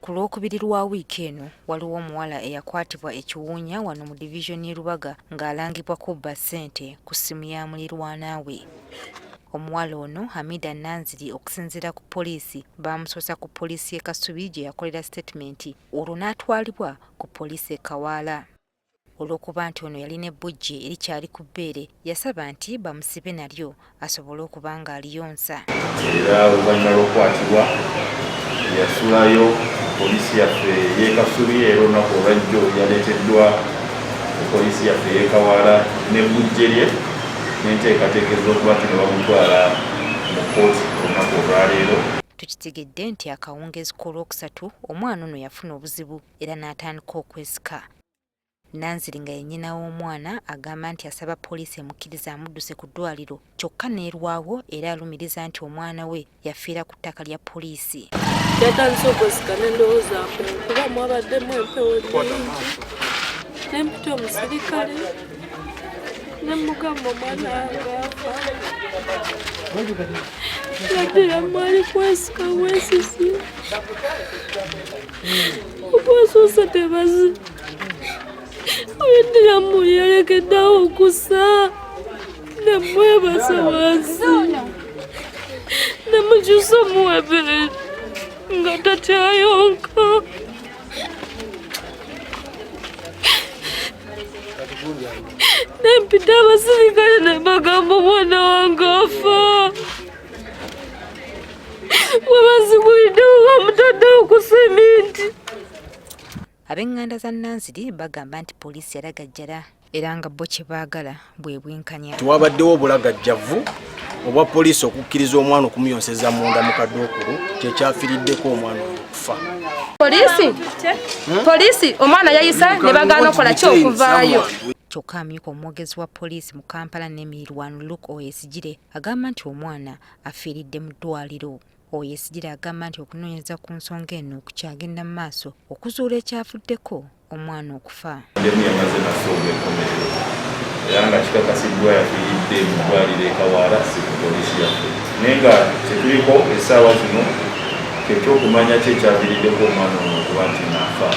Ku Lwokubiri lwa wiiki eno waliwo omuwala eyakwatibwa ekiwunya wano mu divizoni Rubaga ng'alangibwa kubba ssente ku ssimu ya mulirwana we. Omuwala ono Hamida Nanziri okusinziira ku poliisi baamusosa ku poliisi y'e Kasubi gye yakolera sitatimenti olwo n'atwalibwa ku poliisi e Kawaala. Olw'okuba nti ono yalina ebbujje erikyali ku bbeere yasaba nti bamusibe nalyo asobole okuba ng'aliyonsa. Era oluvannyuma lw'okukwatibwa yasulayo poliisi yaffe y'e Kasubi era olunaku olwajjo yaleeteddwa poliisi yaffe y'e Kawaala n'ebbujje lye n'enteekateeka okuba nti ne bamutwala mu kkooti olunaku olwaleero. Tukitegedde nti akawungeezi k'olwokusatu omwana ono yafuna obuzibu era n'atandika okwesika. Nanziri nga ye nnyina w'omwana agamba nti asaba poliisi emukkirize amudduse ku ddwaliro kyokka nerwawo era alumiriza nti omwana we yafiira ku ttaka lya poliisi. Yatandise okwesika n'endowooza kuba mwabaddemu empewo nnyingi n'empita omusirikale nemugamba omwana agamba yaddira mwali kwesika bwesisi obwasuusa tebazi oyeddiramu yalekeddewo okusa nemwebaza wansi nemukyusa omuwebere nga takyayonka. Nempita abasirikale ne bagamba omwana wange afa. Webaziguliddewo bamutaddewo ku seminti. Ab'enganda za Nanziri bagamba nti poliisi yalagajjala era nga bo kye baagala bwe bwenkanya. Tiwabaddewo obulagajjavu obwa poliisi okukkiriza omwana okumuyonseza munda mu kaduukulu kyekyafiiriddeko omwana okufa. Poliisi omwana yayisa ne bagaana okukola ki okuvaayo. Kyokka amyuka omwogezi wa poliisi mu Kampala n'emirirwano Luke Oyesigire agamba nti omwana afiiridde mu ddwaliro. Oyesigire agamba nti okunoonyereza ku nsonga eno kukyagenda mu maaso okuzuula ekyavuddeko omwana okufa. Yamaze nasooga enkomerero era nga kikakasiddwa yafiiridde mu ddwaliro e Kawaala si ku poliisi yaffe. Naye nga kyetuliko essaawa zino kyekyokumanya ki ekyaviiriddeko omwana ono okuba nti naafa.